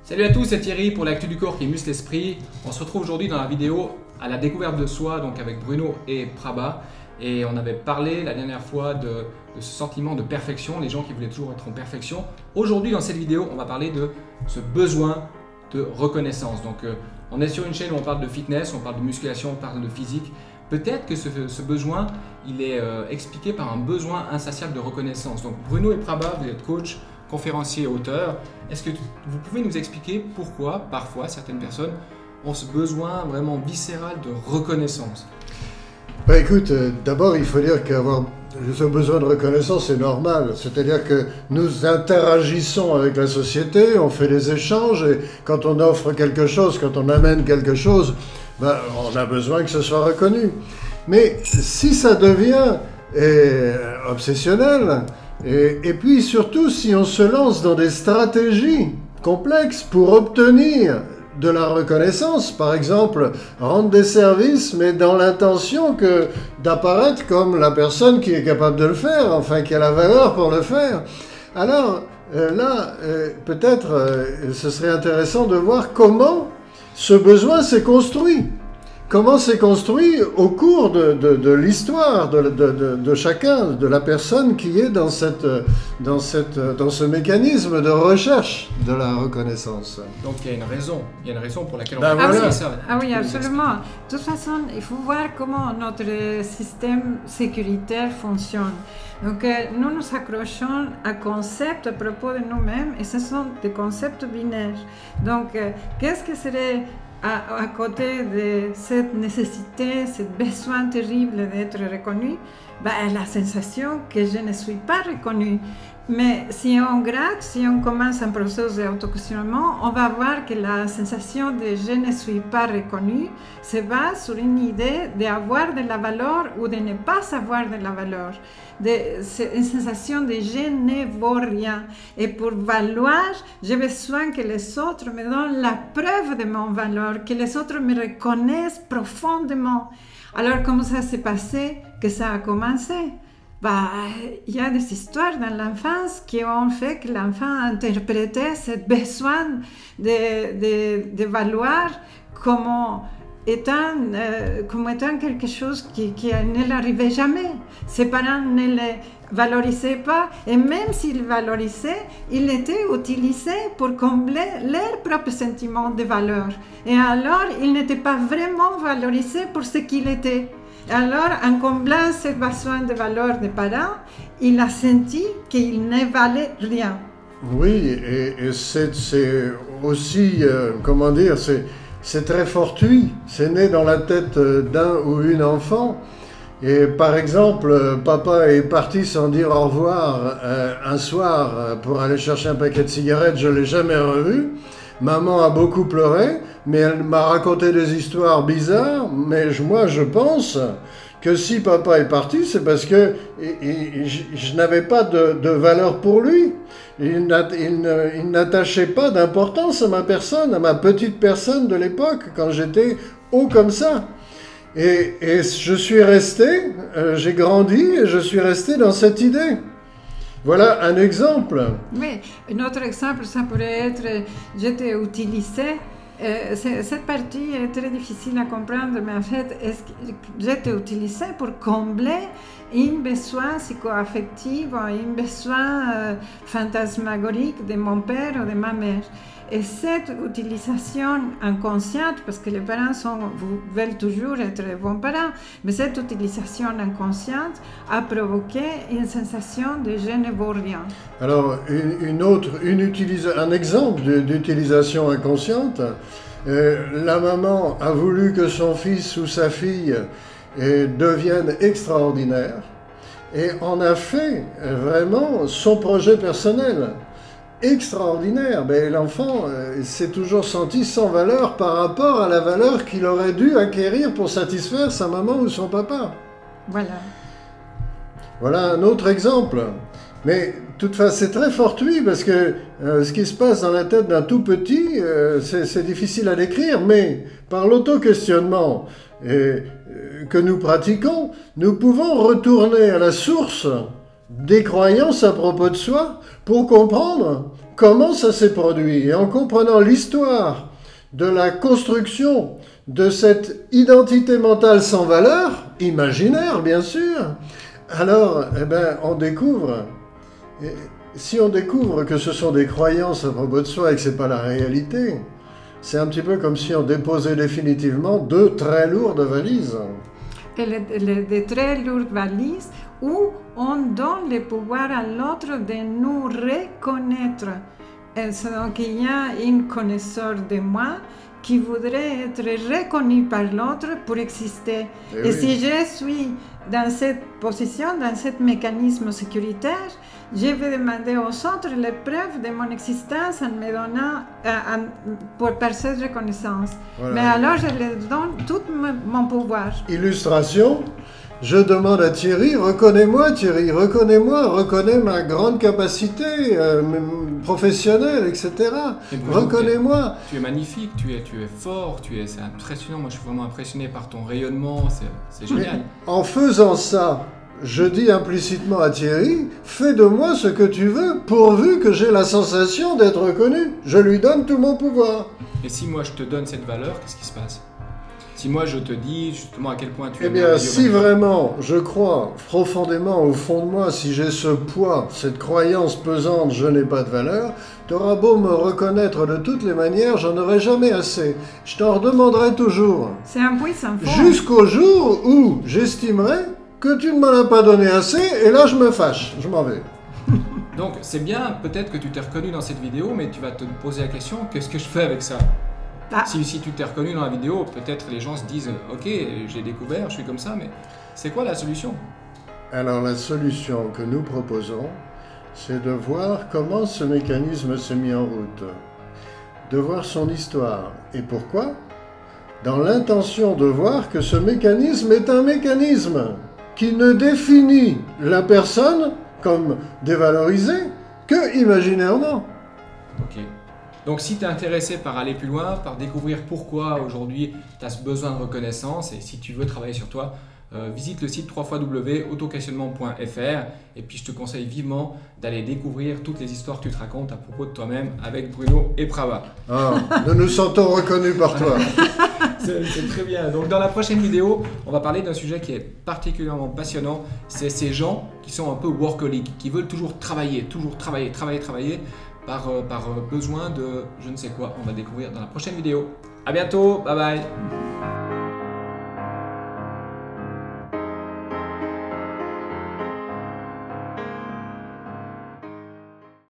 Salut à tous, c'est Thierry pour l'actu du corps qui muscle l'esprit. On se retrouve aujourd'hui dans la vidéo à la découverte de soi, donc avec Bruno et Prabha. Et on avait parlé la dernière fois de ce sentiment de perfection, les gens qui voulaient toujours être en perfection. Aujourd'hui, dans cette vidéo, on va parler de ce besoin de reconnaissance. Donc, on est sur une chaîne où on parle de fitness, on parle de musculation, on parle de physique. Peut-être que ce besoin, il est expliqué par un besoin insatiable de reconnaissance. Donc, Bruno et Prabha, vous êtes coach, conférencier et auteur. Est-ce que vous pouvez nous expliquer pourquoi, parfois, certaines personnes ont ce besoin vraiment viscéral de reconnaissance? Bah écoute, d'abord il faut dire qu'avoir ce besoin de reconnaissance c'est normal, c'est-à-dire que nous interagissons avec la société, on fait des échanges et quand on offre quelque chose, quand on amène quelque chose, bah, on a besoin que ce soit reconnu. Mais si ça devient obsessionnel, et puis surtout si on se lance dans des stratégies complexes pour obtenir de la reconnaissance, par exemple, rendre des services, mais dans l'intention d'apparaître comme la personne qui est capable de le faire, enfin qui a la valeur pour le faire. Alors là, peut-être ce serait intéressant de voir comment ce besoin s'est construit. Comment c'est construit au cours de l'histoire de chacun, de la personne qui est dans ce mécanisme de recherche de la reconnaissance. Donc il y a une raison pour laquelle on Ben fait voilà. ça. Ah oui, absolument. De toute façon, il faut voir comment notre système sécuritaire fonctionne. Donc, nous nous accrochons à concepts à propos de nous-mêmes et ce sont des concepts binaires. Donc, qu'est-ce que serait à côté de cette nécessité, ce besoin terrible d'être reconnu, ben, la sensation que je ne suis pas reconnu. Mais si on gratte, si on commence un processus d'autoquestionnement, on va voir que la sensation de je ne suis pas reconnu se base sur une idée d'avoir de la valeur ou de ne pas avoir de la valeur. C'est une sensation de je ne vaux rien. Et pour valoir, j'ai besoin que les autres me donnent la preuve de mon valeur, que les autres me reconnaissent profondément. Alors, comment ça s'est passé que ça a commencé? Bah, il y a des histoires dans l'enfance qui ont fait que l'enfant a interprété ce besoin de valoir comme étant quelque chose qui ne l'arrivait jamais. Ses parents ne le valorisaient pas et même s'ils le valorisaient, il était utilisé pour combler leur propre sentiment de valeur. Et alors, il n'était pas vraiment valorisé pour ce qu'il était. Alors, en comblant ce besoin de valeur des parents, il a senti qu'il ne valait rien. Oui, et c'est aussi, comment dire, c'est très fortuit. C'est né dans la tête d'un ou une enfant. Et par exemple, papa est parti sans dire au revoir un soir pour aller chercher un paquet de cigarettes, je ne l'ai jamais revu. Maman a beaucoup pleuré, mais elle m'a raconté des histoires bizarres, mais moi je pense que si papa est parti, c'est parce que je n'avais pas de valeur pour lui. Il n'attachait pas d'importance à ma personne, à ma petite personne de l'époque, quand j'étais haut comme ça. Et je suis resté, j'ai grandi et je suis resté dans cette idée. Voilà un exemple. Oui, un autre exemple, ça pourrait être j'étais utilisé. Cette partie est très difficile à comprendre, mais en fait, j'étais utilisé pour combler un besoin psycho-affectif, un besoin fantasmagorique de mon père ou de ma mère. Et cette utilisation inconsciente, parce que les parents veulent toujours être bons parents, mais cette utilisation inconsciente a provoqué une sensation de je ne vaux rien. Alors, un exemple d'utilisation inconsciente, la maman a voulu que son fils ou sa fille devienne extraordinaire et en a fait vraiment son projet personnel. Extraordinaire, mais l'enfant s'est toujours senti sans valeur par rapport à la valeur qu'il aurait dû acquérir pour satisfaire sa maman ou son papa. Voilà. Voilà un autre exemple. Mais toutefois, c'est très fortuit parce que ce qui se passe dans la tête d'un tout petit, c'est difficile à décrire, mais par l'auto-questionnement que nous pratiquons, nous pouvons retourner à la source des croyances à propos de soi pour comprendre comment ça s'est produit et en comprenant l'histoire de la construction de cette identité mentale sans valeur, imaginaire bien sûr, alors eh ben, on découvre, si on découvre que ce sont des croyances à propos de soi et que ce n'est pas la réalité, c'est un petit peu comme si on déposait définitivement deux très lourdes valises. De très lourdes valises où on donne le pouvoir à l'autre de nous reconnaître. Et donc il y a une connaisseur de moi qui voudrait être reconnu par l'autre pour exister. Et si je suis dans cette position, dans ce mécanisme sécuritaire, je vais demander aux autres les preuves de mon existence en me donnant par cette reconnaissance. Voilà. Mais alors je leur donne tout mon pouvoir. Illustration, je demande à Thierry, reconnais-moi Thierry, reconnais-moi, reconnais ma grande capacité professionnelle, etc. Reconnais-moi. Tu es magnifique, tu es fort, c'est impressionnant. Moi je suis vraiment impressionné par ton rayonnement, c'est génial. Mais en faisant ça, je dis implicitement à Thierry, fais de moi ce que tu veux, pourvu que j'ai la sensation d'être reconnu. Je lui donne tout mon pouvoir. Et si moi je te donne cette valeur, qu'est-ce qui se passe? Si moi je te dis justement à quel point tu es... Eh bien, si vraiment je crois profondément au fond de moi, si j'ai ce poids, cette croyance pesante, je n'ai pas de valeur, tu auras beau me reconnaître de toutes les manières, j'en aurai jamais assez. Je t'en redemanderai toujours. C'est un puissant fort. Jusqu'au jour où j'estimerai que tu ne m'en as pas donné assez, et là je me fâche, je m'en vais. Donc c'est bien, peut-être que tu t'es reconnu dans cette vidéo, mais tu vas te poser la question, qu'est-ce que je fais avec ça? Si tu t'es reconnu dans la vidéo, peut-être les gens se disent « Ok, j'ai découvert, je suis comme ça, mais c'est quoi la solution ?» Alors la solution que nous proposons, c'est de voir comment ce mécanisme s'est mis en route, de voir son histoire. Et pourquoi? Dans l'intention de voir que ce mécanisme est un mécanisme qui ne définit la personne comme dévalorisée que imaginairement. Ok. Donc si tu es intéressé par aller plus loin, par découvrir pourquoi aujourd'hui tu as ce besoin de reconnaissance et si tu veux travailler sur toi, visite le site www.autoquestionnement.fr et puis je te conseille vivement d'aller découvrir toutes les histoires que tu te racontes à propos de toi-même avec Bruno et Prabha. Ah, nous nous sentons reconnus par toi. C'est très bien. Donc dans la prochaine vidéo, on va parler d'un sujet qui est particulièrement passionnant. C'est ces gens qui sont un peu workaholics, qui veulent toujours travailler par besoin de je ne sais quoi. On va découvrir dans la prochaine vidéo. À bientôt, bye bye.